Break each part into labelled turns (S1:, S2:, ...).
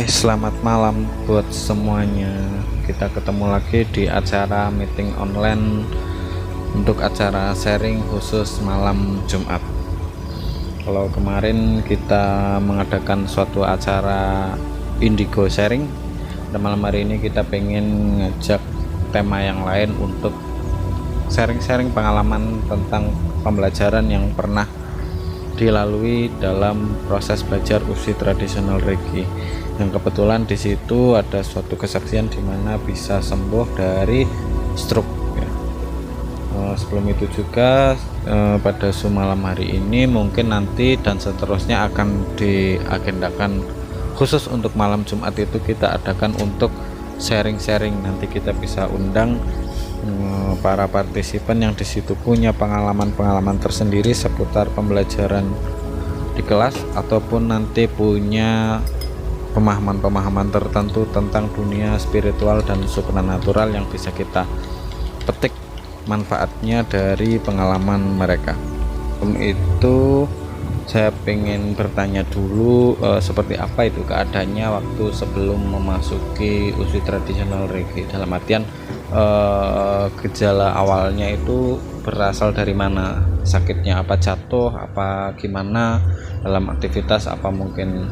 S1: Selamat malam buat semuanya. Kita ketemu lagi di acara meeting online untuk acara sharing khusus malam Jumat. Kalau kemarin kita mengadakan suatu acara Indigo sharing, dan malam hari ini kita pengen ngajak tema yang lain untuk sharing-sharing pengalaman tentang pembelajaran yang pernah dilalui dalam proses belajar usi tradisional Reiki. Yang kebetulan di situ ada suatu kesaksian di mana bisa sembuh dari stroke ya. Sebelum itu juga pada malam hari ini mungkin nanti dan seterusnya akan diagendakan khusus untuk malam Jumat itu kita adakan untuk sharing-sharing. Nanti kita bisa undang para partisipan yang di situ punya pengalaman-pengalaman tersendiri seputar pembelajaran di kelas ataupun nanti punya pemahaman-pemahaman tertentu tentang dunia spiritual dan supranatural yang bisa kita petik manfaatnya dari pengalaman mereka. Itu saya pengen bertanya dulu seperti apa itu keadaannya waktu sebelum memasuki usi tradisional Reiki, dalam artian gejala awalnya itu berasal dari mana, sakitnya apa, jatuh apa, gimana dalam aktivitas, apa mungkin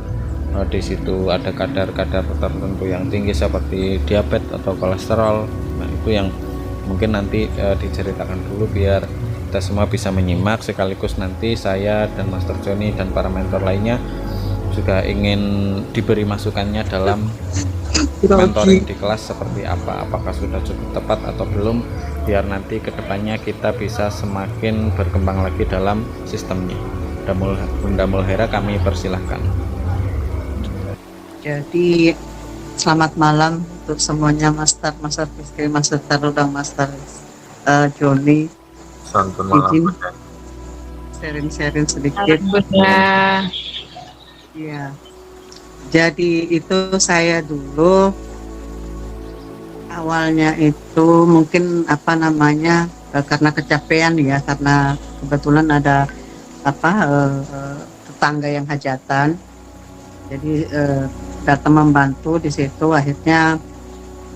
S1: di situ ada kadar-kadar tertentu yang tinggi seperti diabetes atau kolesterol. Nah itu yang mungkin nanti diceritakan dulu biar kita semua bisa menyimak, sekaligus nanti saya dan Master Joni dan para mentor lainnya juga ingin diberi masukannya dalam mentoring di kelas seperti apa, apakah sudah cukup tepat atau belum, biar nanti kedepannya kita bisa semakin berkembang lagi dalam sistemnya. Bunda Mulhera kami persilahkan.
S2: Jadi selamat malam untuk semuanya, Master Rizky, Master Tarudang, Master Joni.
S1: Santun malam.
S2: Sharing sedikit. Iya. Jadi itu saya dulu awalnya itu mungkin karena kecapean ya, karena kebetulan ada tetangga yang hajatan. Jadi datang membantu di situ. Akhirnya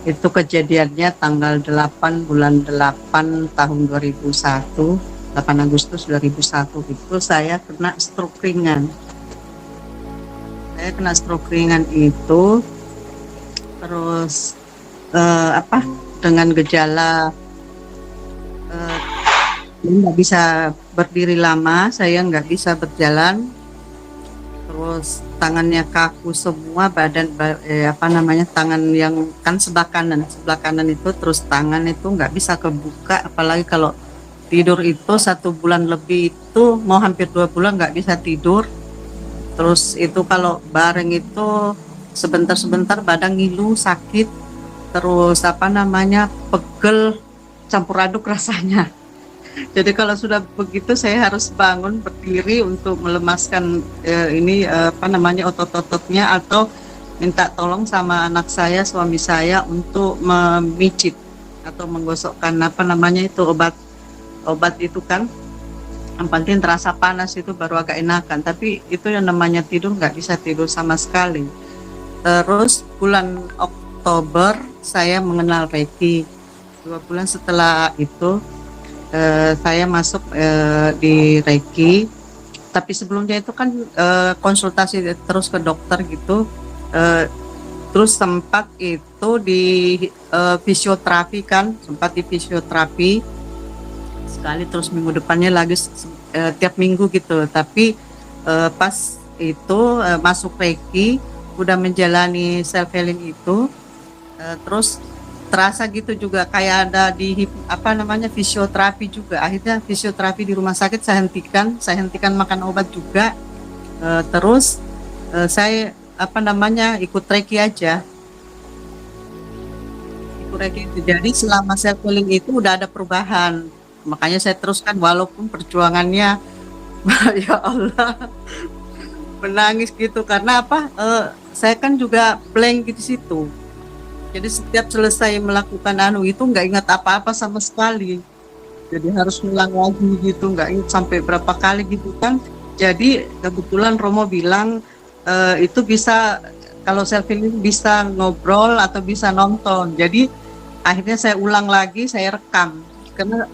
S2: itu kejadiannya tanggal 8 bulan 8 tahun 2001, 8 Agustus 2001 itu saya kena stroke ringan. Saya kena stroke ringan itu terus dengan gejala nggak bisa berdiri lama, saya nggak bisa berjalan, terus tangannya kaku semua, badan tangan yang kan sebelah kanan itu, terus tangan itu nggak bisa kebuka, apalagi kalau tidur itu 1 bulan lebih, itu mau hampir 2 bulan nggak bisa tidur. Terus itu kalau bareng itu sebentar-sebentar badan ngilu, sakit, terus pegel, campur aduk rasanya. Jadi kalau sudah begitu saya harus bangun berdiri untuk melemaskan otot-ototnya, atau minta tolong sama anak saya, suami saya, untuk memijit atau menggosokkan obat itu kan. Yang penting terasa panas itu baru agak enakan, tapi itu yang namanya tidur nggak bisa tidur sama sekali. Terus bulan Oktober saya mengenal Reiki. 2 bulan setelah itu saya masuk di Reiki, tapi sebelumnya itu kan konsultasi terus ke dokter gitu, terus sempat itu di fisioterapi kan, sempat di fisioterapi sekali, terus minggu depannya lagi tiap minggu gitu. Tapi pas itu masuk Reiki, udah menjalani self healing itu, terus terasa gitu juga kayak ada di fisioterapi juga. Akhirnya fisioterapi di rumah sakit saya hentikan makan obat juga. Terus saya ikut Reiki aja. Ikut Reiki itu. Jadi selama self healing itu udah ada perubahan. Makanya saya teruskan walaupun perjuangannya ya Allah, menangis gitu, karena saya kan juga blank di situ. Jadi setiap selesai melakukan itu nggak ingat apa-apa sama sekali. Jadi harus ngulang lagi gitu, nggak ingat sampai berapa kali gitu kan. Jadi kebetulan Romo bilang itu bisa Kalau self healing bisa ngobrol atau bisa nonton. Jadi akhirnya saya ulang lagi, saya rekam. Karena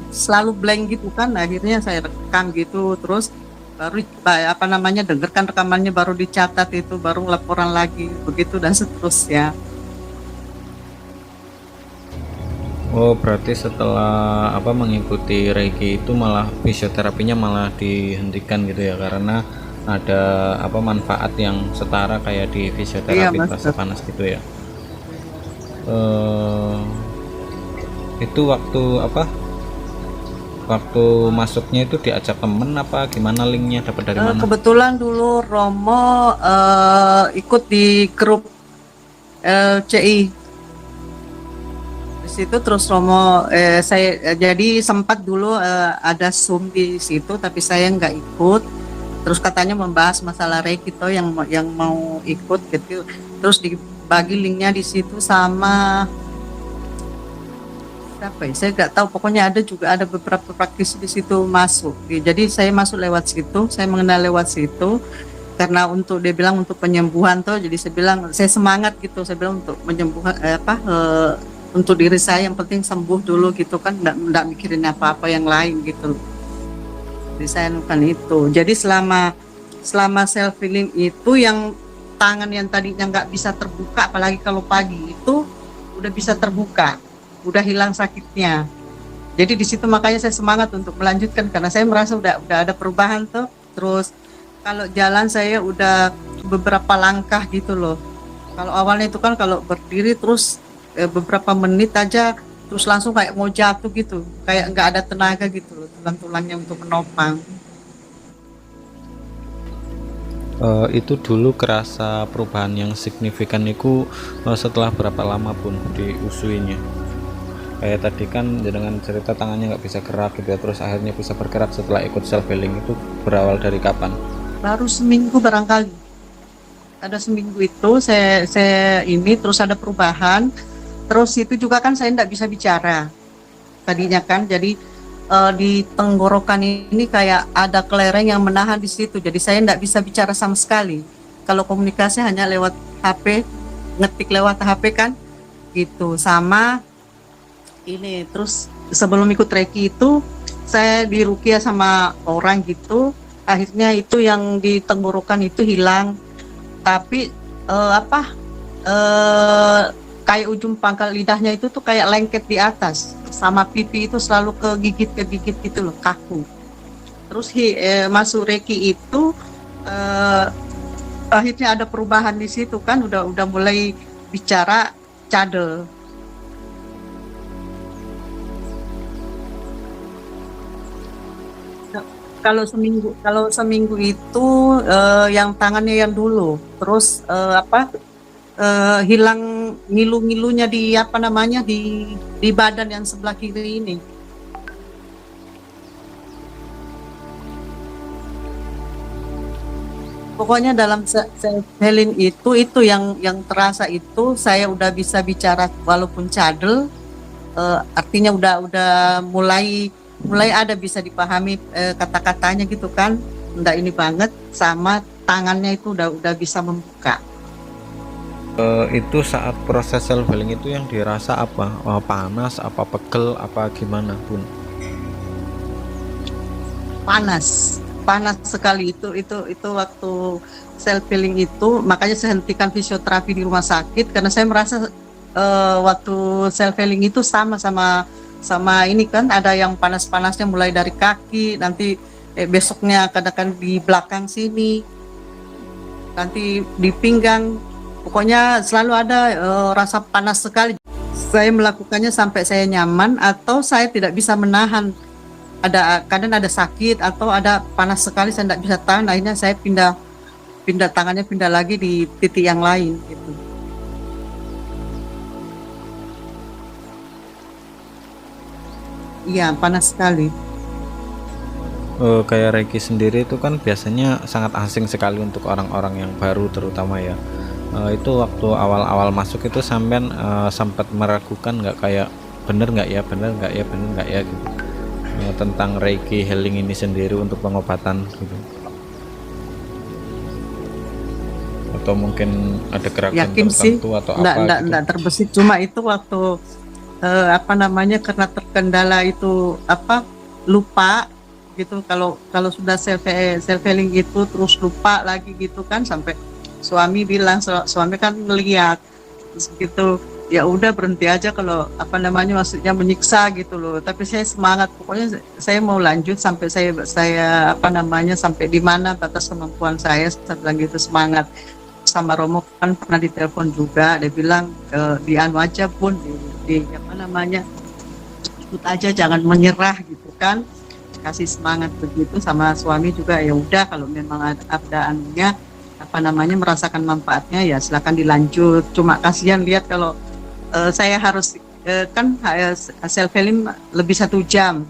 S2: selalu blank gitu kan, akhirnya saya rekam gitu, terus baru apa namanya, dengarkan rekamannya, baru dicatat itu, baru laporan lagi, begitu dan seterusnya.
S1: Oh, berarti setelah apa mengikuti Reiki itu malah fisioterapinya malah dihentikan gitu ya, karena ada apa manfaat yang setara kayak di
S2: Iya,
S1: fisioterapi
S2: Mas.
S1: terasa panas gitu ya. eh itu waktu apa? Waktu masuknya itu diajak temen apa gimana, linknya dapat dari mana?
S2: Kebetulan dulu Romo ikut di grup LCI di situ, terus Romo saya jadi sempat dulu ada Zoom di situ, tapi saya nggak ikut. Terus katanya membahas masalah Reiki tuh yang mau ikut gitu. Terus dibagi linknya di situ sama siapa ya? Saya nggak tahu. Pokoknya ada juga ada beberapa praktisi di situ masuk. Jadi saya masuk lewat situ. Saya mengenal lewat situ. Karena untuk dia bilang untuk penyembuhan tuh, jadi saya bilang saya semangat gitu. Saya bilang untuk menyembuhan untuk diri saya yang penting sembuh dulu gitu kan. Nggak mikirin apa-apa yang lain gitu. Jadi saya lakukan itu. Jadi selama self healing itu, yang tangan yang tadinya nggak bisa terbuka, apalagi kalau pagi itu udah bisa terbuka, udah hilang sakitnya. Jadi di situ makanya saya semangat untuk melanjutkan, karena saya merasa udah ada perubahan tuh. Terus kalau jalan saya udah beberapa langkah gitu loh. Kalau awalnya itu kan kalau berdiri terus beberapa menit aja terus langsung kayak mau jatuh gitu, kayak nggak ada tenaga gitu loh, tulang-tulangnya untuk menopang.
S1: Itu dulu kerasa perubahan yang signifikan itu setelah berapa lama pun diusuinya? Kayak tadi kan dengan cerita tangannya nggak bisa gerak gitu ya, terus akhirnya bisa bergerak setelah ikut self healing, itu berawal dari kapan?
S2: Baru seminggu barangkali, ada seminggu itu saya ini terus ada perubahan. Terus itu juga kan saya nggak bisa bicara tadinya kan, jadi di tenggorokan ini kayak ada kelereng yang menahan di situ, jadi saya nggak bisa bicara sama sekali. Kalau komunikasi hanya lewat HP, ngetik lewat HP kan gitu. Sama ini, terus sebelum ikut Reiki itu saya dirukia sama orang gitu, akhirnya itu yang di tenggorokan itu hilang, tapi apa kayak ujung pangkal lidahnya itu tuh kayak lengket di atas, sama pipi itu selalu kegigit gitu loh, kaku. Terus masuk Reiki itu akhirnya ada perubahan di situ kan, udah mulai bicara cadel. Kalau seminggu itu yang tangannya yang dulu, terus hilang ngilu-ngilunya di apa namanya di badan yang sebelah kiri ini. Pokoknya dalam self healing itu yang terasa itu saya udah bisa bicara walaupun cadel, artinya udah mulai ada bisa dipahami kata-katanya gitu kan, enggak ini banget, sama tangannya itu udah bisa membuka.
S1: Itu saat proses self healing itu yang dirasa apa? Panas, apa pegel, apa gimana pun?
S2: Panas sekali itu waktu self healing itu. Makanya saya hentikan fisioterapi di rumah sakit, karena saya merasa waktu self healing itu sama ini kan, ada yang panas-panasnya mulai dari kaki, nanti besoknya kadang-kadang di belakang sini, nanti di pinggang, pokoknya selalu ada rasa panas sekali. Saya melakukannya sampai saya nyaman atau saya tidak bisa menahan. Kadang ada sakit atau ada panas sekali, saya tidak bisa tahan, akhirnya saya pindah tangannya, pindah lagi di titik yang lain gitu. Iya, panas sekali.
S1: Kayak Reiki sendiri itu kan biasanya sangat asing sekali untuk orang-orang yang baru terutama ya. Itu waktu awal-awal masuk itu sampean sempat meragukan nggak, kayak bener nggak ya, bener nggak ya, bener nggak ya gitu, tentang Reiki healing ini sendiri untuk pengobatan gitu, atau mungkin ada gerakan
S2: Yakin sih,
S1: tertentu atau apa gitu?
S2: enggak terbesit. Cuma itu waktu apa namanya, karena terkendala itu apa, lupa gitu. Kalau kalau sudah self healing gitu terus lupa lagi gitu kan, sampai suami bilang, suami kan ngeliat terus gitu, ya udah berhenti aja kalau apa namanya, maksudnya menyiksa gitu loh. Tapi saya semangat, pokoknya saya mau lanjut sampai saya apa namanya, sampai di mana batas kemampuan saya bilang gitu, semangat. Sama Romo kan pernah ditelepon juga, dia bilang di anu aja pun di apa namanya, ikut aja, jangan menyerah gitu kan, kasih semangat begitu. Sama suami juga, ya udah kalau memang ada anunya apa namanya, merasakan manfaatnya ya silakan dilanjut. Cuma kasihan lihat kalau saya harus kan self healing lebih 1 jam,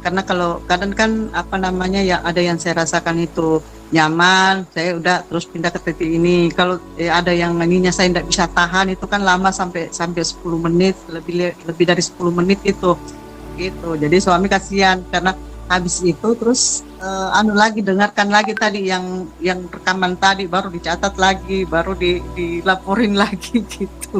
S2: karena kalau kadang kan apa namanya, yang ada yang saya rasakan itu nyaman, saya udah terus pindah ke titik ini. Kalau ada yang ininya saya tidak bisa tahan, itu kan lama, sampai 10 menit, lebih dari 10 menit itu gitu. Jadi suami kasihan karena habis itu terus anu lagi, dengarkan lagi tadi yang rekaman tadi, baru dicatat lagi, baru dilaporin lagi gitu.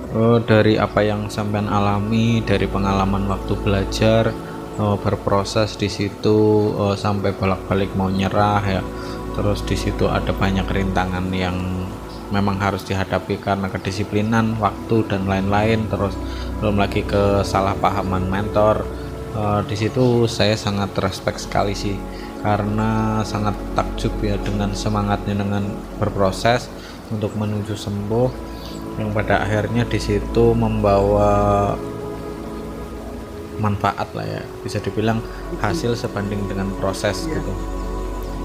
S1: Oh, dari apa yang sampean alami, dari pengalaman waktu belajar, berproses di situ, sampai bolak-balik mau nyerah ya. Terus di situ ada banyak rintangan yang memang harus dihadapi karena kedisiplinan, waktu dan lain-lain. Terus belum lagi kesalahpahaman mentor. Di situ saya sangat respect sekali sih, karena sangat takjub ya dengan semangatnya dengan berproses untuk menuju sembuh, yang pada akhirnya di situ membawa manfaat lah ya, bisa dibilang hasil sebanding dengan proses gitu.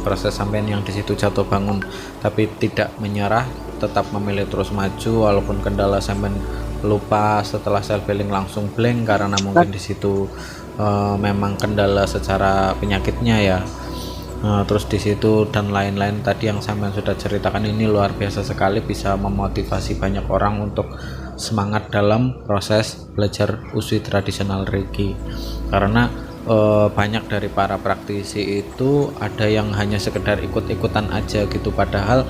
S1: Proses sampean yang di situ jatuh bangun tapi tidak menyerah, tetap memilih terus maju walaupun kendala, sampean lupa setelah self healing langsung blank karena mungkin di situ memang kendala secara penyakitnya ya. Terus di situ dan lain-lain tadi yang sampean sudah ceritakan ini luar biasa sekali, bisa memotivasi banyak orang untuk semangat dalam proses belajar usui tradisional Reiki. Karena banyak dari para praktisi itu ada yang hanya sekedar ikut-ikutan aja gitu, padahal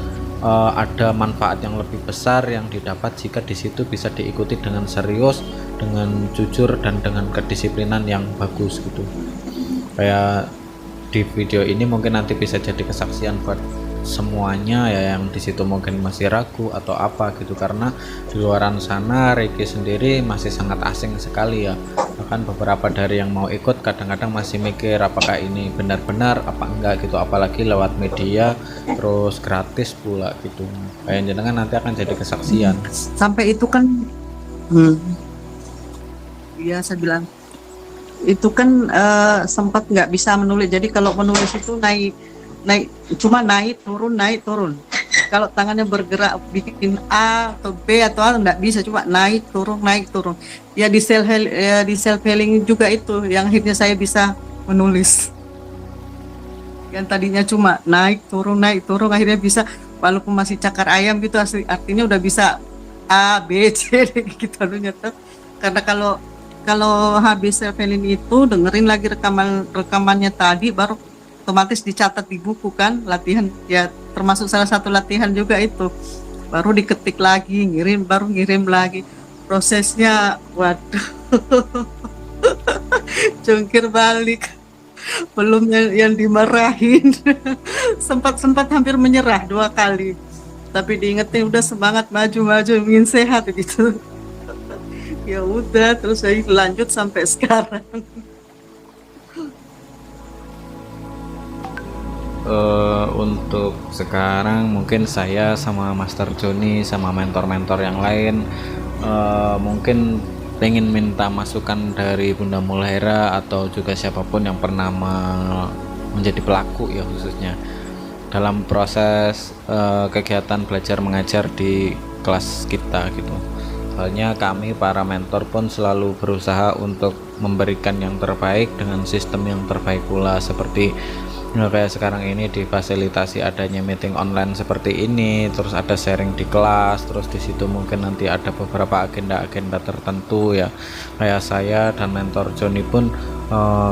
S1: ada manfaat yang lebih besar yang didapat jika di situ bisa diikuti dengan serius, dengan jujur dan dengan kedisiplinan yang bagus gitu. Kayak di video ini mungkin nanti bisa jadi kesaksian buat semuanya ya, yang di situ mungkin masih ragu atau apa gitu, karena di luaran sana Reiki sendiri masih sangat asing sekali ya. Bahkan beberapa dari yang mau ikut kadang-kadang masih mikir apakah ini benar-benar apa enggak gitu, apalagi lewat media terus gratis pula gitu. Kayak jenengan nanti akan jadi kesaksian.
S2: Sampai itu kan ya saya bilang itu kan sempat nggak bisa menulis. Jadi kalau menulis itu naik cuma naik turun. Kalau tangannya bergerak bikin A atau B atau A nggak bisa, cuma naik turun. Ya di self healing juga itu yang akhirnya saya bisa menulis. Yang tadinya cuma naik turun akhirnya bisa, walaupun masih cakar ayam gitu, artinya udah bisa A B C gitu anunya tuh. Karena kalau habis self healing itu dengerin lagi rekamannya tadi, baru otomatis dicatat di buku kan, latihan ya, termasuk salah satu latihan juga itu, baru diketik lagi, baru ngirim lagi. Prosesnya waduh jungkir balik, belum yang dimarahin sempat hampir menyerah 2 kali, tapi diingetin udah semangat, maju ingin sehat gitu. Ya udah, terus saya lanjut sampai sekarang.
S1: Untuk sekarang mungkin saya sama Master Joni sama mentor-mentor yang lain mungkin pengen minta masukan dari Bunda Mulhera atau juga siapapun yang pernah menjadi pelaku ya, khususnya dalam proses kegiatan belajar mengajar di kelas kita gitu. Soalnya kami para mentor pun selalu berusaha untuk memberikan yang terbaik dengan sistem yang terbaik pula, seperti kayak sekarang ini difasilitasi adanya meeting online seperti ini, terus ada sharing di kelas, terus di situ mungkin nanti ada beberapa agenda-agenda tertentu ya. Kayak saya dan mentor Joni pun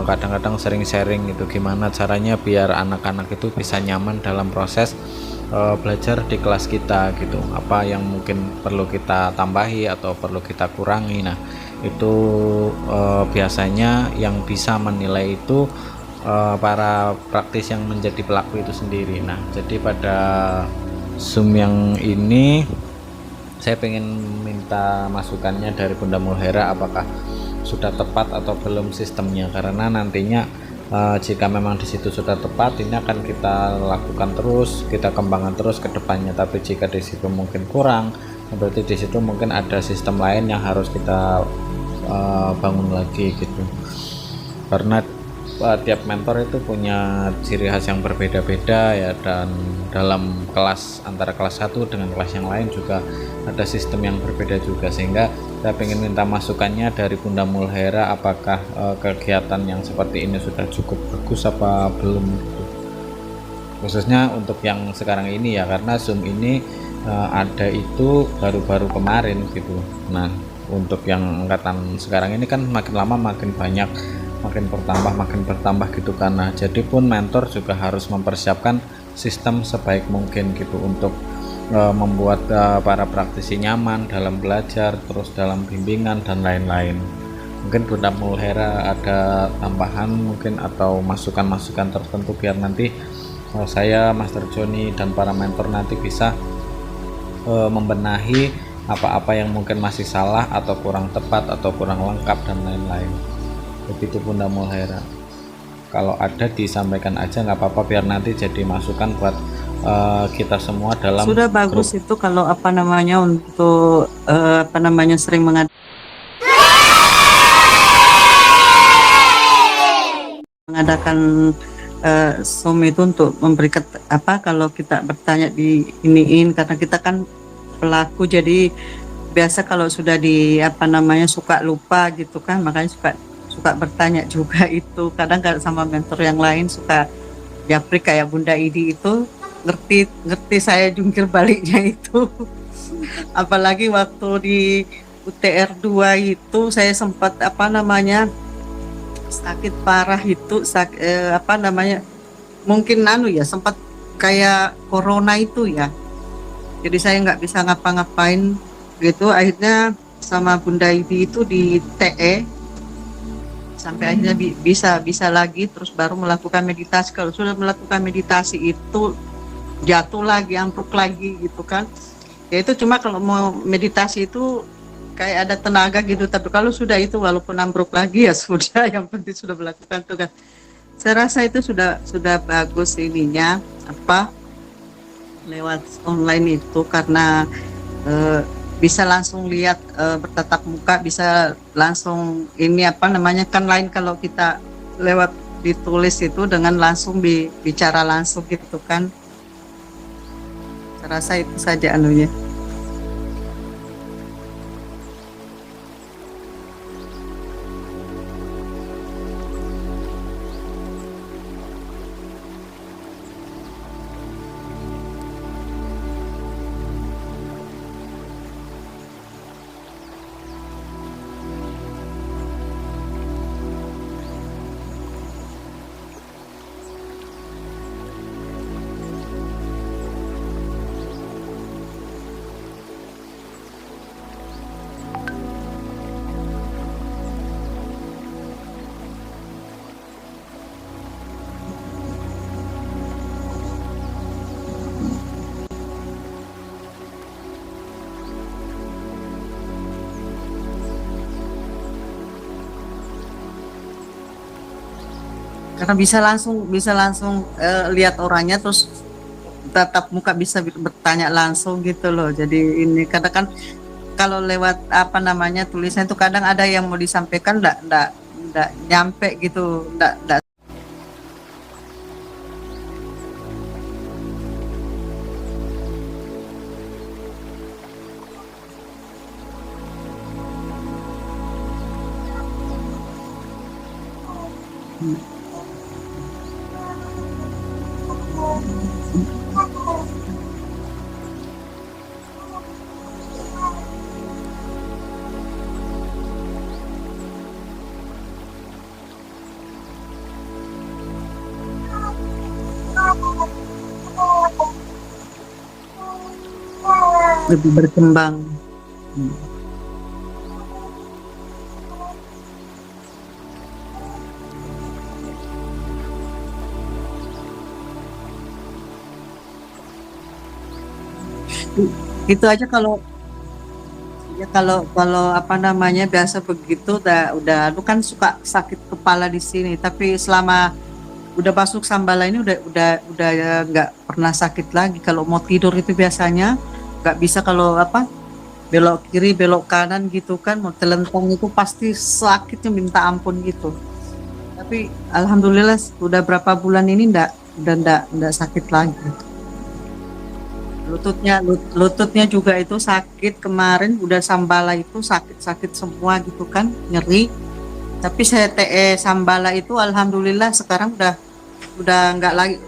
S1: kadang-kadang sering sharing gitu, gimana caranya biar anak-anak itu bisa nyaman dalam proses belajar di kelas kita gitu, apa yang mungkin perlu kita tambahi atau perlu kita kurangi. Nah itu biasanya yang bisa menilai itu para praktis yang menjadi pelaku itu sendiri. Nah jadi pada Zoom yang ini saya pengen minta masukannya dari Bunda Mulhera, apakah sudah tepat atau belum sistemnya, karena nantinya jika memang di situ sudah tepat, ini akan kita lakukan terus, kita kembangkan terus ke depannya. Tapi jika di situ mungkin kurang, berarti di situ mungkin ada sistem lain yang harus kita bangun lagi gitu. Karena tiap mentor itu punya ciri khas yang berbeda-beda ya, dan dalam kelas antara kelas 1 dengan kelas yang lain juga ada sistem yang berbeda juga, sehingga saya ingin minta masukannya dari Bunda Mulhera, apakah kegiatan yang seperti ini sudah cukup bagus apa belum gitu. Khususnya untuk yang sekarang ini ya, karena Zoom ini ada itu baru-baru kemarin gitu. Nah untuk yang angkatan sekarang ini kan makin lama makin banyak, makin bertambah gitu, karena jadi pun mentor juga harus mempersiapkan sistem sebaik mungkin gitu untuk membuat para praktisi nyaman dalam belajar, terus dalam bimbingan dan lain-lain. Mungkin Bunda Mulhera ada tambahan mungkin atau masukan-masukan tertentu biar nanti saya, Master Joni dan para mentor nanti bisa membenahi apa-apa yang mungkin masih salah atau kurang tepat atau kurang lengkap dan lain-lain. Begitu Bunda Mulhera, kalau ada disampaikan aja nggak apa-apa, biar nanti jadi masukan buat kita semua dalam
S2: Sudah bagus
S1: grup.
S2: itu kalau apa namanya untuk apa namanya sering mengadakan Zoom itu untuk memberikan apa, kalau kita bertanya di iniin, karena kita kan pelaku, jadi biasa kalau sudah di apa namanya suka lupa gitu kan, makanya suka suka bertanya juga itu. Kadang kalau sama mentor yang lain suka japri kayak Bunda Idi itu ngerti saya jungkir baliknya itu. Apalagi waktu di UTR 2 itu saya sempat apa namanya sakit parah itu, apa namanya mungkin ya sempat kayak corona itu ya. Jadi saya nggak bisa ngapa-ngapain gitu. Akhirnya sama Bunda Idi itu di TE sampai akhirnya bisa lagi, terus baru melakukan meditasi. Kalau sudah melakukan meditasi itu jatuh lagi, ambruk lagi gitu kan. Ya itu cuma kalau mau meditasi itu kayak ada tenaga gitu, tapi kalau sudah itu walaupun ambruk lagi ya sudah, yang penting sudah melakukan tugas. Saya rasa itu sudah bagus ininya apa lewat online itu, karena bisa langsung lihat bertatap muka, bisa langsung ini apa namanya, kan lain kalau kita lewat ditulis itu dengan langsung bicara langsung gitu kan. Saya rasa itu saja anunya. Karena bisa langsung lihat orangnya, terus tatap muka, bisa bertanya langsung gitu loh. Jadi ini kadang kan kalau lewat apa namanya tulisan itu kadang ada yang mau disampaikan enggak nyampe gitu, enggak. lebih berkembang. Hmm. Itu aja kalau ya kalau apa namanya biasa begitu udah lu kan suka sakit kepala di sini, tapi selama udah masuk Sambala ini udah nggak pernah sakit lagi. Kalau mau tidur itu biasanya nggak bisa, kalau apa belok kiri belok kanan gitu kan, mau telentang itu pasti sakitnya minta ampun gitu. Tapi alhamdulillah udah berapa bulan ini udah sakit lagi. Lututnya juga itu sakit kemarin, udah Sambala itu sakit-sakit semua gitu kan, nyeri. Tapi saya TE Sambala itu alhamdulillah sekarang udah nggak lagi,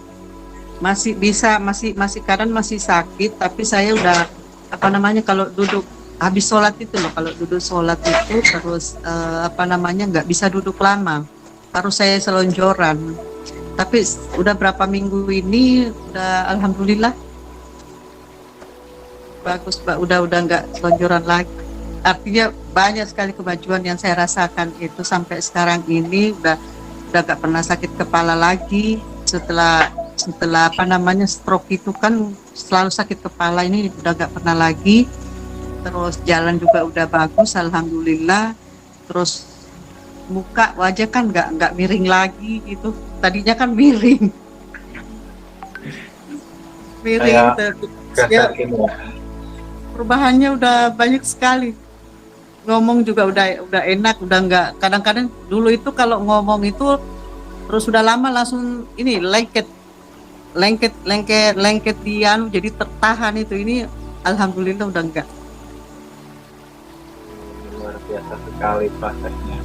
S2: masih bisa, masih kadang masih sakit, tapi saya udah apa namanya, kalau duduk habis sholat itu loh, kalau duduk sholat itu terus apa namanya nggak bisa duduk lama, harus saya selonjoran. Tapi udah berapa minggu ini udah alhamdulillah bagus, Mbak, udah nggak selonjoran lagi. Artinya banyak sekali kemajuan yang saya rasakan itu sampai sekarang ini, udah nggak pernah sakit kepala lagi. Setelah apa namanya stroke itu kan selalu sakit kepala, ini udah nggak pernah lagi. Terus jalan juga udah bagus alhamdulillah. Terus muka wajah kan nggak miring lagi gitu, tadinya kan miring
S1: Kayak
S2: ya,
S1: geser gitu ya.
S2: perubahannya udah banyak sekali. Ngomong juga udah enak, udah nggak, kadang-kadang dulu itu kalau ngomong itu terus sudah lama langsung ini lengket di anu, jadi tertahan itu. Ini alhamdulillah udah enggak.
S1: Luar biasa sekali prosesnya.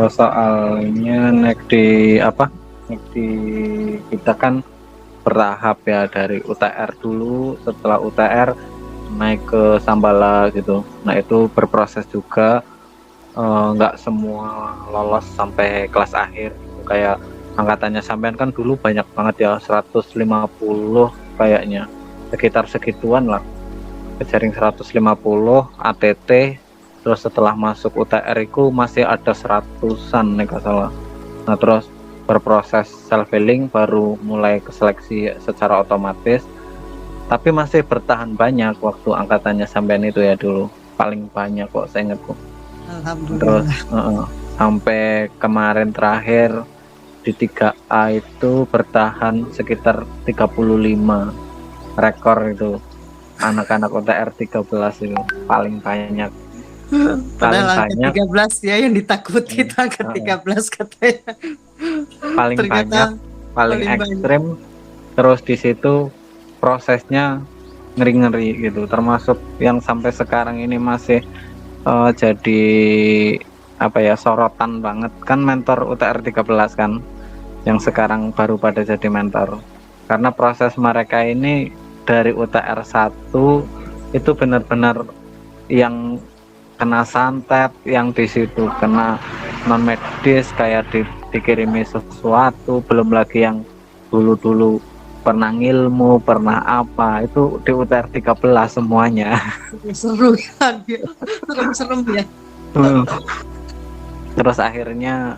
S1: Soalnya naik di kita kan bertahap ya, dari UTR dulu, setelah UTR naik ke Sambala gitu. Nah itu berproses juga, nggak semua lolos sampai kelas akhir gitu. Kayak angkatannya sampean kan dulu banyak banget ya, 150 kayaknya, sekitar segituan lah, kejaring 150 ATT. Terus setelah masuk UTR itu masih ada 100-an nih nggak salah. Nah terus berproses self healing baru mulai ke seleksi secara otomatis, tapi masih bertahan banyak waktu angkatannya sampean itu ya dulu, paling banyak kok saya ingatku. Terus
S2: Alhamdulillah.
S1: sampai kemarin terakhir di 3A itu bertahan sekitar 35 rekor itu, anak-anak UTR 13 itu paling banyak. Paling
S2: Padahal
S1: banyak,
S2: angka 13 ya yang ditakuti, angka 13 katanya.
S1: paling
S2: Ternyata
S1: banyak, paling
S2: paling banyak.
S1: ekstrim. Terus di situ prosesnya ngeri-ngeri gitu, termasuk yang sampai sekarang ini masih jadi apa ya, sorotan banget kan, mentor UTR 13 kan, yang sekarang baru pada jadi mentor. Karena proses mereka ini dari UTR 1 itu benar-benar yang kena santet, yang di situ kena non medis, kayak dikirimi sesuatu, belum lagi yang dulu pernah ngilmu, pernah apa, itu di UTR 13 semuanya.
S2: Seru kan ya. Serem-serem ya.
S1: Terus akhirnya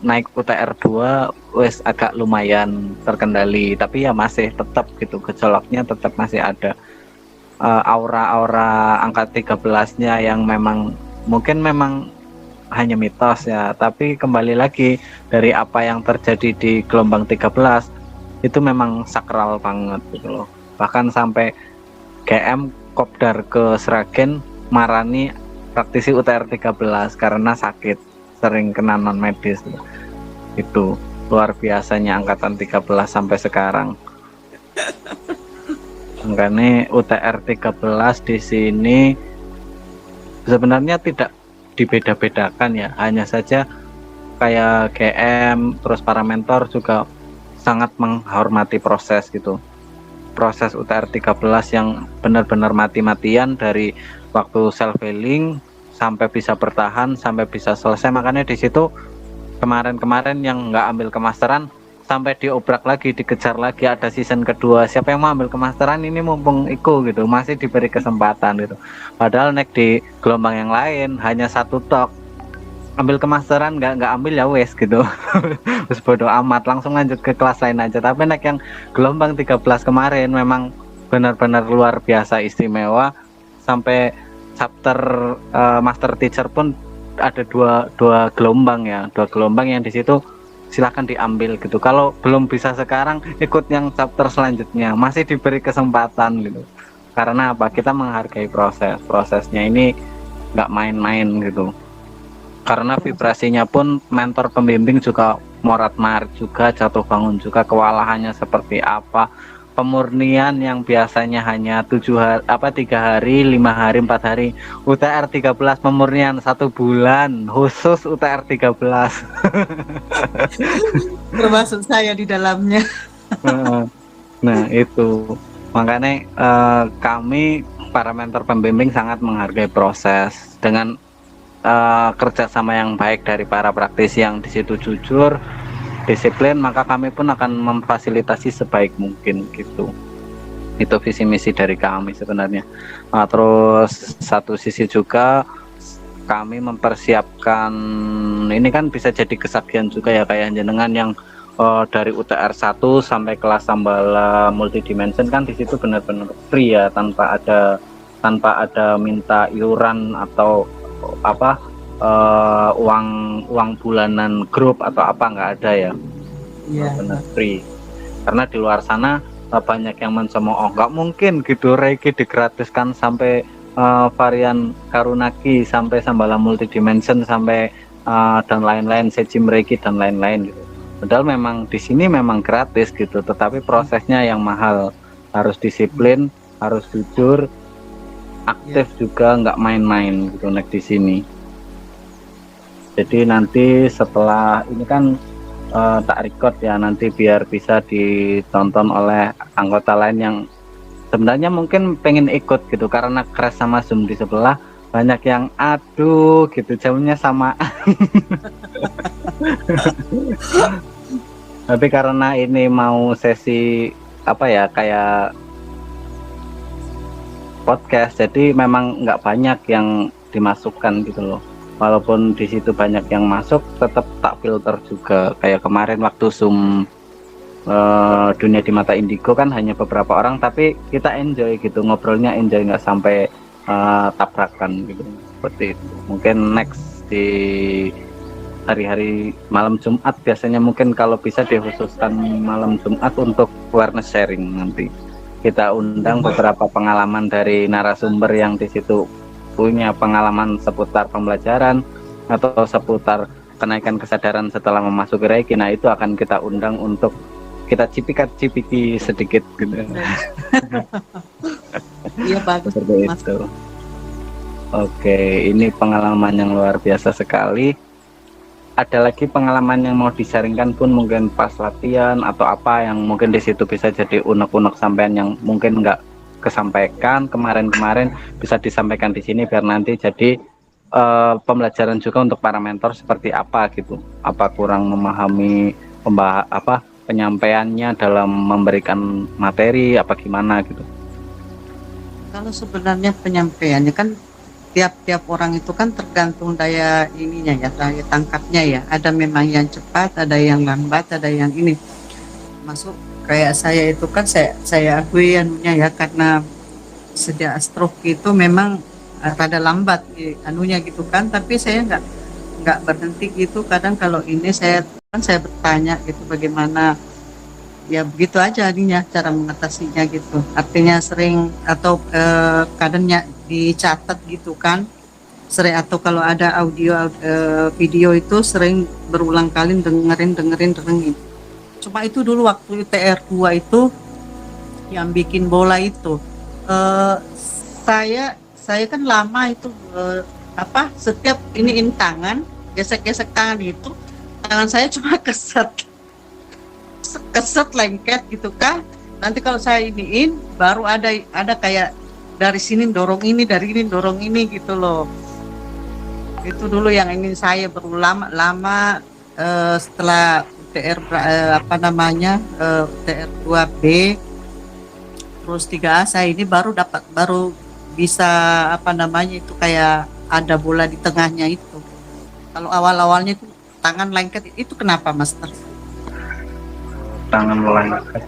S1: naik UTR 2 wes agak lumayan terkendali, tapi ya masih tetap gitu, gejolaknya tetap masih ada. Aura-aura angka 13-nya yang mungkin memang hanya mitos ya, tapi kembali lagi dari apa yang terjadi di gelombang 13 itu memang sakral banget gitu loh. Bahkan sampai GM kopdar ke Sragen marani praktisi UTR 13 karena sakit, sering kena non medis. Itu luar biasanya angkatan 13 sampai sekarang. Makanya UTR 13 di sini sebenarnya tidak dibeda-bedakan ya, hanya saja kayak GM terus para mentor juga sangat menghormati proses gitu. Proses UTR 13 yang benar-benar mati-matian dari waktu self healing sampai bisa bertahan sampai bisa selesai. Makanya di situ kemarin yang nggak ambil kemasteran sampai diobrak lagi, dikejar lagi, ada season kedua, siapa yang mau ambil kemasteran ini mumpung iku gitu, masih diberi kesempatan gitu. Padahal nek di gelombang yang lain hanya satu tok, ambil kemasteran nggak ambil ya wes gitu. Terus bodo amat, langsung lanjut ke kelas lain aja. Tapi nek yang gelombang 13 kemarin memang benar-benar luar biasa istimewa, sampai chapter master teacher pun ada dua gelombang ya, dua gelombang yang di situ silakan diambil gitu. Kalau belum bisa sekarang, ikut yang chapter selanjutnya, masih diberi kesempatan gitu. Karena apa? Kita menghargai prosesnya ini nggak main-main gitu. Karena vibrasinya pun mentor pembimbing juga morat-marit juga, jatuh bangun juga, kewalahannya seperti apa, pemurnian yang biasanya hanya 3 hari, 5 hari, 4 hari, UTR 13 pemurnian 1 bulan khusus UTR 13.
S2: Termasuk saya di dalamnya.
S1: Nah itu makanya kami para mentor pembimbing sangat menghargai proses. Dengan kerjasama yang baik dari para praktisi yang di situ jujur, disiplin, maka kami pun akan memfasilitasi sebaik mungkin gitu. Itu visi misi dari kami sebenarnya. Terus satu sisi juga kami mempersiapkan, ini kan bisa jadi kesaktian juga ya, kayak jenengan yang dari UTR 1 sampai kelas Sambala multidimension kan di situ benar-benar free ya, tanpa ada minta iuran atau apa uang bulanan grup atau apa, nggak ada ya. Benar free. Karena di luar sana banyak yang mencemooh, nggak mungkin gitu Reiki digratiskan sampai varian Karunagi, sampai Sambala multidimension, sampai dan lain-lain, Sejim Reiki dan lain-lain gitu. Padahal memang di sini memang gratis gitu, tetapi prosesnya yang mahal, harus disiplin, harus jujur, aktif juga, nggak main-main gitu nek di sini. Jadi nanti setelah ini kan tak record ya, nanti biar bisa ditonton oleh anggota lain yang sebenarnya mungkin pengen ikut gitu, karena crash sama Zoom di sebelah, banyak yang aduh gitu jamnya sama. Tapi karena ini mau sesi apa ya, kayak podcast, jadi memang nggak banyak yang dimasukkan gitu loh. Walaupun di situ banyak yang masuk, tetap tak filter juga. Kayak kemarin waktu Zoom dunia di mata indigo kan hanya beberapa orang, tapi kita enjoy gitu, ngobrolnya enjoy, nggak sampai tabrakan gitu. Seperti itu. Mungkin next di hari-hari malam Jumat, biasanya mungkin kalau bisa dikhususkan malam Jumat untuk awareness sharing. Nanti kita undang beberapa pengalaman dari narasumber yang di situ punya pengalaman seputar pembelajaran atau seputar kenaikan kesadaran setelah memasuki Reiki. Nah itu akan kita undang untuk kita cipiki sedikit gitu.
S2: Iya bagus.
S1: Seperti itu. Oke, ini pengalaman yang luar biasa sekali. Ada lagi pengalaman yang mau disaringkan pun mungkin pas latihan atau apa yang mungkin di situ bisa jadi unek-unek sampean yang mungkin nggak kesampaikan kemarin bisa disampaikan di sini, biar nanti jadi pembelajaran juga untuk para mentor seperti apa gitu. Apa kurang memahami penyampaiannya dalam memberikan materi apa gimana gitu.
S2: Kalau sebenarnya penyampaiannya kan tiap orang itu kan tergantung daya ininya ya, daya tangkapnya ya. Ada memang yang cepat, ada yang lambat, ada yang ini. Masuk kayak saya itu kan saya akui anunya ya, karena sejak stroke itu memang rada lambat anunya gitu kan, tapi saya nggak berhenti gitu. Kadang kalau ini saya bertanya gitu bagaimana, ya begitu aja adanya cara mengatasinya gitu. Artinya sering atau kadangnya dicatat gitu kan, sering, atau kalau ada audio video itu sering berulang kali dengerin. Cuma itu dulu waktu UTR 2 itu yang bikin bola itu saya kan lama itu setiap iniin tangan, gesek tangan itu, tangan saya cuma keset lengket gitu kan. Nanti kalau saya iniin baru ada kayak dari sini dorong ini, dari ini dorong ini gitu loh. Itu dulu yang ingin saya berulang lama setelah apa namanya, UTR 2B, terus 3A, saya ini baru bisa apa namanya itu kayak ada bola di tengahnya itu. Kalau awal-awalnya itu tangan lengket itu kenapa, Master?
S1: Tangan lengket.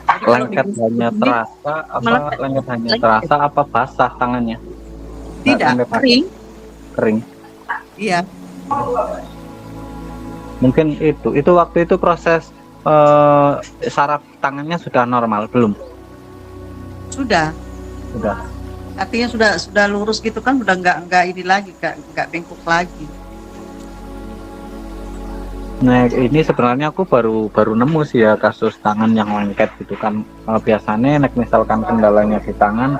S2: Jadi kalau
S1: Lengket hanya
S2: ini
S1: terasa apa?
S2: melekat,
S1: Lengket hanya
S2: lengket.
S1: terasa apa basah tangannya? Nggak
S2: Tidak,
S1: sampai basah,
S2: kering.
S1: kering.
S2: Iya,
S1: Mungkin itu waktu itu proses saraf tangannya sudah normal belum?
S2: sudah.
S1: Sudah.
S2: Artinya sudah lurus gitu kan, udah nggak ini lagi, nggak bengkok lagi.
S1: Nah, ini sebenarnya aku baru nemu sih ya kasus tangan yang lengket gitu kan. Biasanya misalkan kendalanya di tangan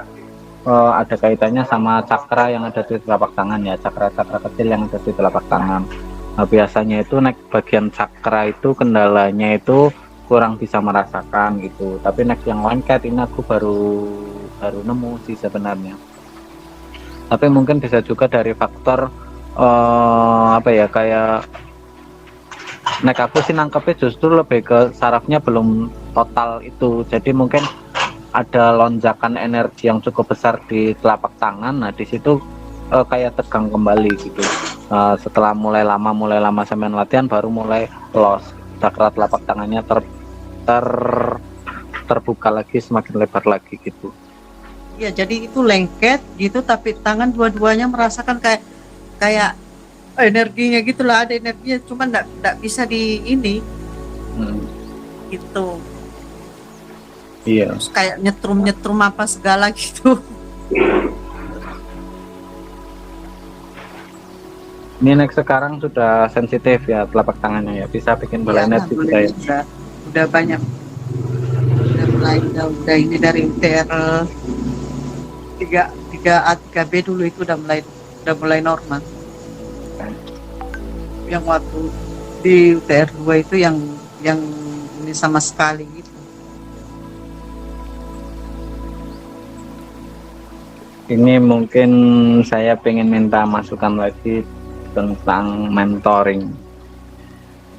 S1: ada kaitannya sama cakra yang ada di telapak tangan ya, cakra-cakra kecil yang ada di telapak tangan. Nah, biasanya itu bagian cakra itu kendalanya itu kurang bisa merasakan gitu. Tapi yang lengket ini aku baru nemu sih sebenarnya. Tapi mungkin bisa juga dari faktor apa ya, kayak aku sih nangkepnya justru lebih ke sarafnya belum total itu. Jadi mungkin ada lonjakan energi yang cukup besar di telapak tangan. Nah, di situ kayak tegang kembali gitu. Setelah mulai lama sampai latihan baru mulai los, cakra telapak tangannya terbuka lagi, semakin lebar lagi gitu.
S2: Iya, jadi itu lengket gitu, tapi tangan dua-duanya merasakan kayak energinya gitu lah, ada energinya, cuma nggak bisa di ini gitu.
S1: Iya.
S2: Terus kayak nyetrum apa segala gitu.
S1: Ini sekarang sudah sensitif ya telapak tangannya ya, bisa bikin bola
S2: Iya,
S1: energi juga ya.
S2: udah banyak, udah ini dari UTR 3A 3B dulu itu udah mulai normal. Yang waktu di UTR 2 itu yang ini sama sekali gitu.
S1: Ini mungkin saya pengen minta masukan lagi tentang mentoring.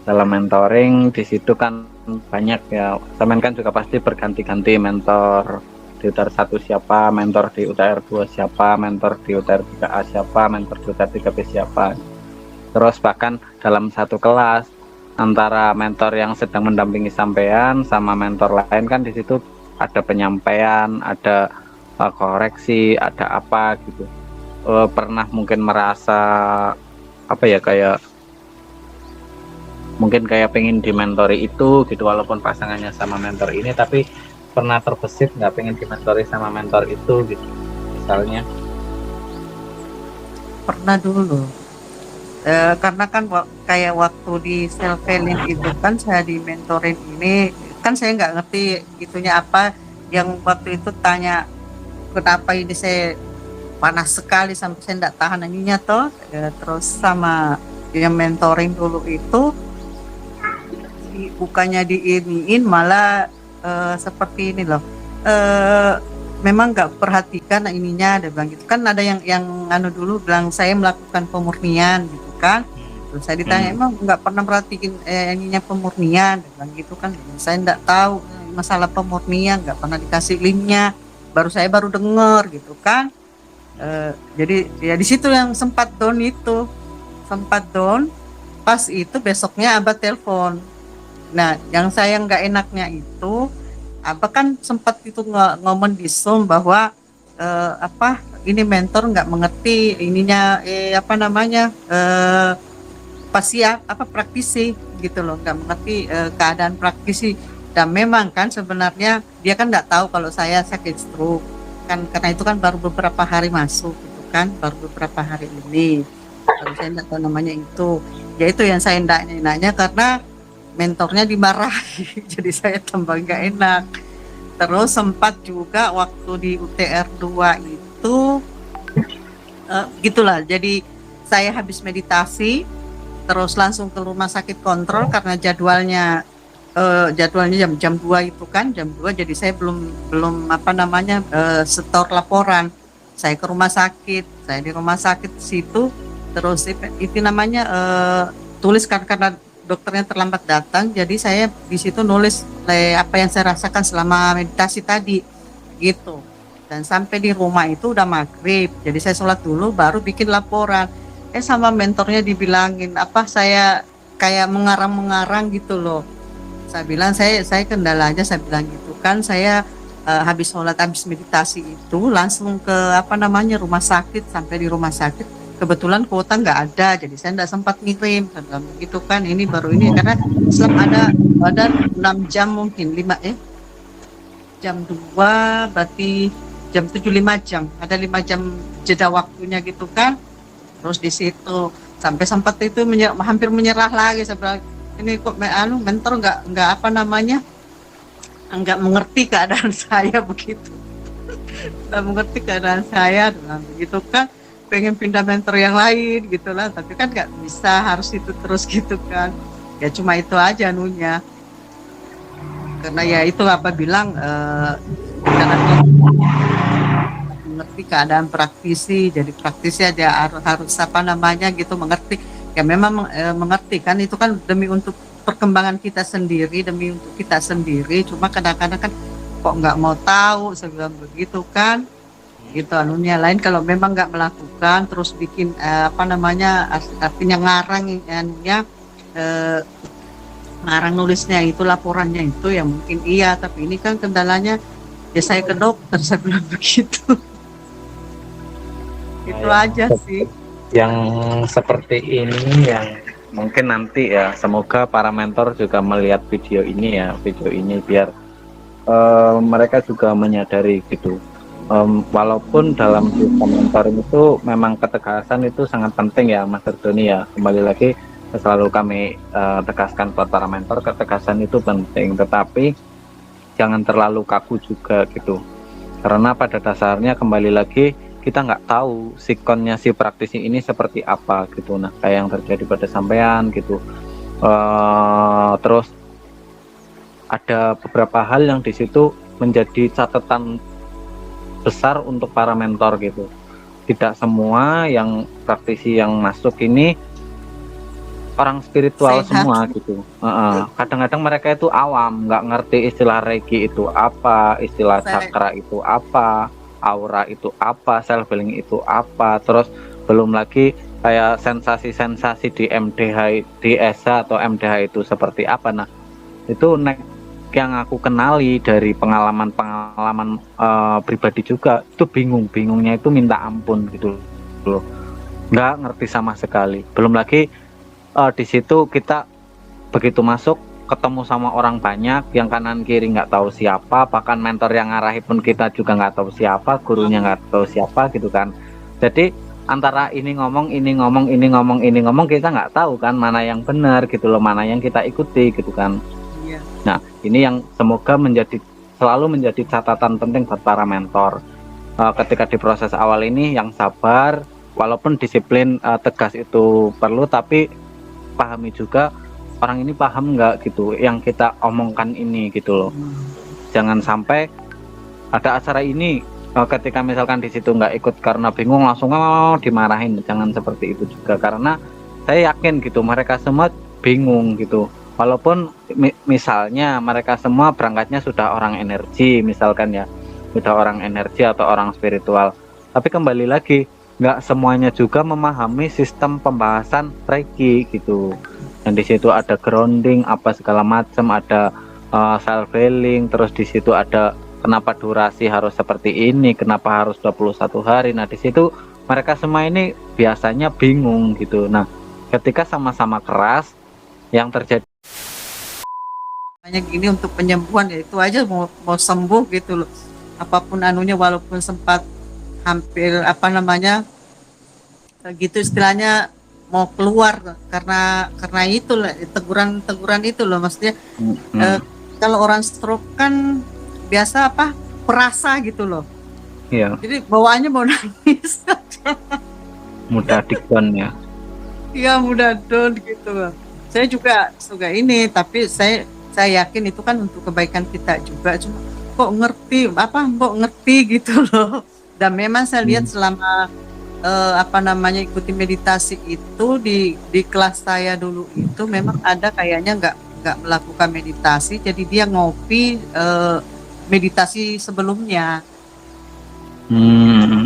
S1: Dalam mentoring di situ kan banyak ya, teman kan juga pasti berganti-ganti mentor. Di UTR 1 siapa, mentor di UTR 2 siapa, mentor di UTR 3A siapa, mentor di UTR 3B siapa. Terus bahkan dalam satu kelas antara mentor yang sedang mendampingi sampean sama mentor lain kan di situ ada penyampaian, ada koreksi, ada apa gitu. Pernah mungkin merasa apa ya, kayak mungkin kayak pengen dimentori itu gitu, walaupun pasangannya sama mentor ini, tapi pernah terbesit nggak pengen dimentori sama mentor itu gitu misalnya?
S2: Pernah dulu. Karena kan kayak waktu di self healing itu kan saya dimentorin ini, kan saya nggak ngerti itunya apa, yang waktu itu tanya kenapa ini saya panas sekali sampai saya nggak tahan ininya toh. Terus sama yang mentoring dulu itu bukannya diiniin malah seperti ini loh, memang nggak perhatikan ininya, ada bilang gitu kan. Ada yang anu dulu bilang saya melakukan pemurnian gitu kan. Terus saya ditanya emang nggak pernah perhatiin ininya pemurnian, dia bilang gitu kan. Saya nggak tahu masalah pemurnian, nggak pernah dikasih linknya, baru dengar gitu kan. Jadi ya di situ yang sempat down pas itu besoknya abah telepon. Nah, yang saya nggak enaknya itu, abah kan sempat itu ngomong di Zoom bahwa apa ini mentor nggak mengerti ininya apa namanya praktisi gitu loh, nggak mengerti keadaan praktisi. Dan memang kan sebenarnya dia kan nggak tahu kalau saya sakit stroke kan, karena itu kan baru beberapa hari masuk gitu kan, baru beberapa hari ini, baru saya nggak tahu namanya itu. Ya itu yang saya nanya karena mentornya dimarahi jadi saya tambah nggak enak. Terus sempat juga waktu di UTR 2 itu gitulah, jadi saya habis meditasi terus langsung ke rumah sakit kontrol karena jadwalnya jam 2 itu kan, jam 2, jadi saya belum apa namanya setor laporan. Saya ke rumah sakit, saya di rumah sakit situ terus itu namanya tulis karena dokternya terlambat datang, jadi saya di situ nulis apa yang saya rasakan selama meditasi tadi gitu. Dan sampai di rumah itu udah maghrib, jadi saya sholat dulu baru bikin laporan. Sama mentornya dibilangin apa saya kayak mengarang-mengarang gitu loh. Saya bilang saya kendala aja, saya bilang gitu kan, saya habis sholat habis meditasi itu langsung ke apa namanya rumah sakit. Sampai di rumah sakit kebetulan kuota nggak ada, jadi saya nggak sempat ngirim. Saya bilang begitu kan, ini baru ini karena Islam ada 6 jam mungkin 5 jam 2 berarti jam 7 5 jam, ada 5 jam jeda waktunya gitu kan. Terus di situ sampai sempat itu hampir menyerah lagi. Saya bilang ini kok mentor nggak apa namanya nggak mengerti keadaan saya begitu. Nggak mengerti keadaan saya dengan begitu kan, pengen pindah mentor yang lain gitulah, tapi kan nggak bisa, harus itu terus gitu kan. Ya cuma itu aja anunya, karena ya itu apa bilang karena mengerti keadaan praktisi, jadi praktisi aja harus apa namanya gitu mengerti. Ya memang mengerti kan, itu kan demi untuk perkembangan kita sendiri, demi untuk kita sendiri. Cuma kadang-kadang kan kok nggak mau tahu, saya bilang begitu kan. Gitu anunya. Lain kalau memang nggak melakukan terus bikin apa namanya artinya ngarang anunya ngarang nulisnya itu, laporannya itu ya mungkin iya, tapi ini kan kendalanya ya saya ke dokter, saya bilang begitu. Itu aja sih.
S1: Yang seperti ini yang mungkin nanti ya, semoga para mentor juga melihat video ini ya, video ini biar mereka juga menyadari gitu. Walaupun dalam sistem mentoring itu memang ketegasan itu sangat penting ya Mas Doni ya, kembali lagi selalu kami tegaskan buat para mentor, ketegasan itu penting, tetapi jangan terlalu kaku juga gitu, karena pada dasarnya kembali lagi kita nggak tahu sikonnya si praktisi ini seperti apa gitu. Nah kayak yang terjadi pada sampean gitu, terus ada beberapa hal yang di situ menjadi catatan besar untuk para mentor gitu. Tidak semua yang praktisi yang masuk ini orang spiritual
S2: Sehat.
S1: semua gitu. Kadang-kadang mereka itu awam, nggak ngerti istilah reiki itu apa, istilah cakra itu apa, aura itu apa, self healing itu apa, terus belum lagi kayak sensasi-sensasi di MDH, di ESA atau MDH itu seperti apa. Nah itu yang aku kenali dari pengalaman pribadi juga, itu bingungnya itu minta ampun gitu loh, nggak ngerti sama sekali. Belum lagi di situ kita begitu masuk ketemu sama orang banyak yang kanan kiri nggak tahu siapa, bahkan mentor yang ngarahi pun kita juga nggak tahu siapa, gurunya nggak tahu siapa gitu kan. Jadi antara ini ngomong kita nggak tahu kan mana yang benar gitu loh, mana yang kita ikuti gitu kan. Nah ini yang semoga selalu menjadi catatan penting buat para mentor ketika di proses awal ini, yang sabar, walaupun disiplin tegas itu perlu, tapi pahami juga orang ini paham nggak gitu yang kita omongkan ini gitu loh. Jangan sampai ada acara ini ketika misalkan di situ nggak ikut karena bingung langsung dimarahin, jangan seperti itu juga, karena saya yakin gitu mereka semua bingung gitu. Walaupun misalnya mereka semua berangkatnya sudah orang energi misalkan ya, sudah orang energi atau orang spiritual, tapi kembali lagi nggak semuanya juga memahami sistem pembahasan reiki gitu. Dan di situ ada grounding apa segala macam, ada self healing, terus di situ ada kenapa durasi harus seperti ini, kenapa harus 21 hari. Nah di situ mereka semua ini biasanya bingung gitu. Nah ketika sama-sama keras, yang terjadi
S2: banyak gini untuk penyembuhan, ya itu aja mau sembuh gitu loh, apapun anunya, walaupun sempat hampir apa namanya gitu istilahnya mau keluar karena itu teguran itu loh, maksudnya kalau orang stroke kan biasa apa perasa gitu loh,
S1: iya,
S2: jadi bawaannya mau nangis
S1: mudah dikon ya.
S2: Iya mudah down gitu loh. Saya juga suka ini, tapi saya yakin itu kan untuk kebaikan kita juga, cuma kok ngerti gitu loh. Dan memang saya lihat selama apa namanya, ikuti meditasi itu di kelas saya dulu itu memang ada kayaknya nggak melakukan meditasi, jadi dia ngopi meditasi sebelumnya.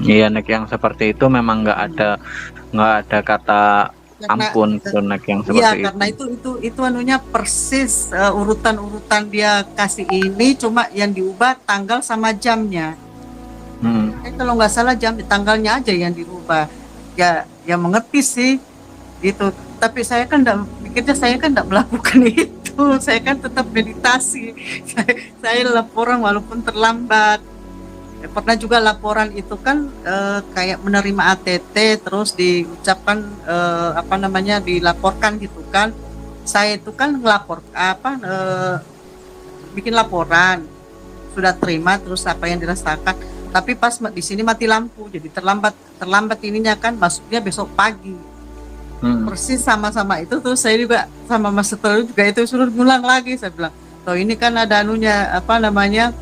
S1: Iya Nek, yang seperti itu memang nggak ada kata
S2: Karena
S1: ampun gitu Nek, yang
S2: iya,
S1: seperti
S2: karena
S1: itu.
S2: itu anunya persis urutan-urutan dia kasih ini, cuma yang diubah tanggal sama jamnya. Kalau nggak salah jam tanggalnya aja yang dirubah. Ya, ya mengerti sih gitu. Tapi saya kan enggak pikirnya, saya kan enggak melakukan itu. Saya kan tetap meditasi. Saya laporan walaupun terlambat. Pernah juga laporan itu kan kayak menerima ATT terus diucapkan apa namanya, dilaporkan gitu kan. Saya itu kan ngelapor apa bikin laporan, sudah terima terus apa yang dirasakan, tapi pas di sini mati lampu, jadi terlambat ininya kan, masuknya besok pagi. Persis sama-sama itu, terus saya juga sama Mas Setel juga itu suruh ngulang lagi. Saya bilang, "Toh ini kan ada anunya apa namanya,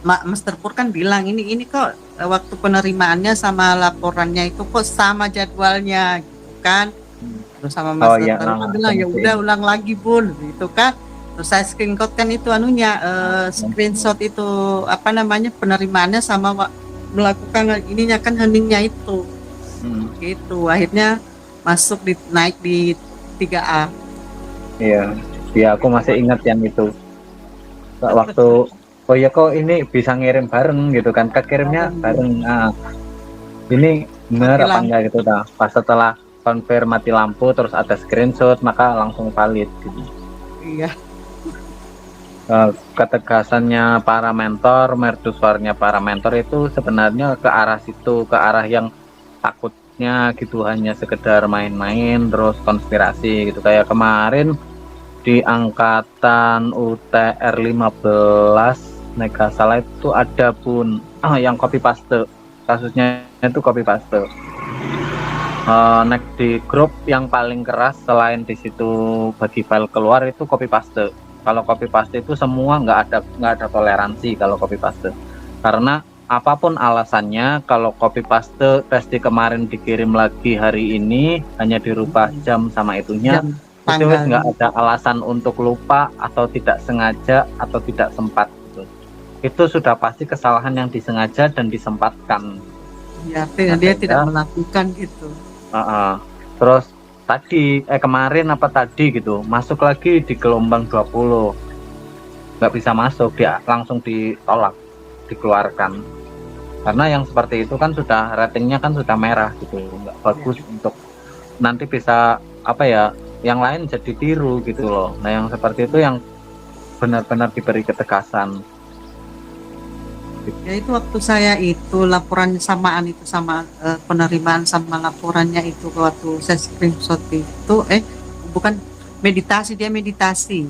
S2: Mas Terpur kan bilang ini kok waktu penerimaannya sama laporannya itu kok sama jadwalnya gitu kan." Terus sama Mas
S1: Oh ya,
S2: Terpur bilang, "Ya udah ulang lagi Bun," gitu kan. Terus saya screenshot kan itu anunya, screenshot itu apa namanya, penerimaannya sama melakukan ininya kan, heningnya itu. Gitu. Akhirnya masuk naik di 3A.
S1: iya, iya aku masih ingat yang itu. Waktu oh ya kok ini bisa ngirim bareng gitu kan, kekirimnya bareng. Nah, ini benar apa enggak gitu dah. Pas setelah konfirm mati lampu terus ada screenshot, maka langsung valid gitu.
S2: Iya.
S1: Ketegasannya para mentor, mercusuarnya para mentor itu sebenarnya ke arah situ, ke arah yang takutnya gitu hanya sekedar main-main terus konspirasi gitu. Kayak kemarin di angkatan UTR 15 nggak salah itu ada pun yang copy paste, kasusnya itu copy paste. Next di grup yang paling keras selain di situ bagi file keluar itu copy paste. Kalau copy paste itu semua nggak ada toleransi kalau copy paste, karena apapun alasannya, kalau copy paste testi kemarin dikirim lagi hari ini hanya dirubah jam sama itunya, itu nggak ada alasan untuk lupa atau tidak sengaja atau tidak sempat gitu. Itu sudah pasti kesalahan yang disengaja dan disempatkan.
S2: Ya, dia tidak melakukan gitu.
S1: Terus tadi kemarin apa tadi gitu masuk lagi di gelombang 20, nggak bisa masuk, dia langsung ditolak, dikeluarkan, karena yang seperti itu kan sudah ratingnya kan sudah merah gitu, nggak bagus untuk nanti bisa apa ya, yang lain jadi tiru gitu loh. Nah yang seperti itu yang benar-benar diberi ketegasan.
S2: Ya itu waktu saya itu laporan samaan itu sama penerimaan sama laporannya itu, waktu saya screenshot itu bukan meditasi, dia meditasi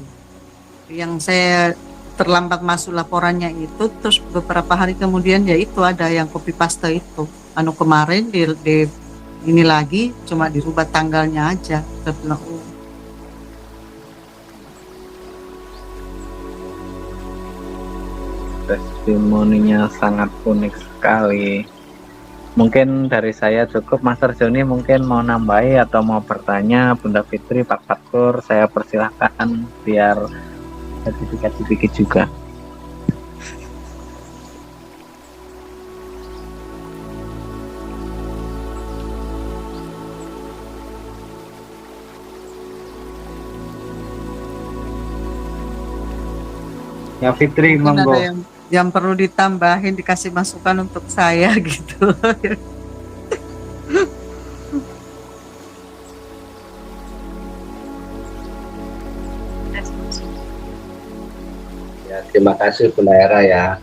S2: yang saya terlambat masuk laporannya itu, terus beberapa hari kemudian ya itu ada yang copy paste itu kemarin di ini lagi, cuma dirubah tanggalnya aja. Saya bilang,
S1: testimoninya sangat unik sekali. Mungkin dari saya cukup. Master Joni mungkin mau nambahi atau mau bertanya. Bunda Fitri, Pak Fatur, saya persilahkan biar sertifikat sedikit juga. Ya Fitri, monggo.
S2: Ada yang perlu ditambahin, dikasih masukan untuk saya gitu.
S3: Ya, terima kasih Bunda Era ya.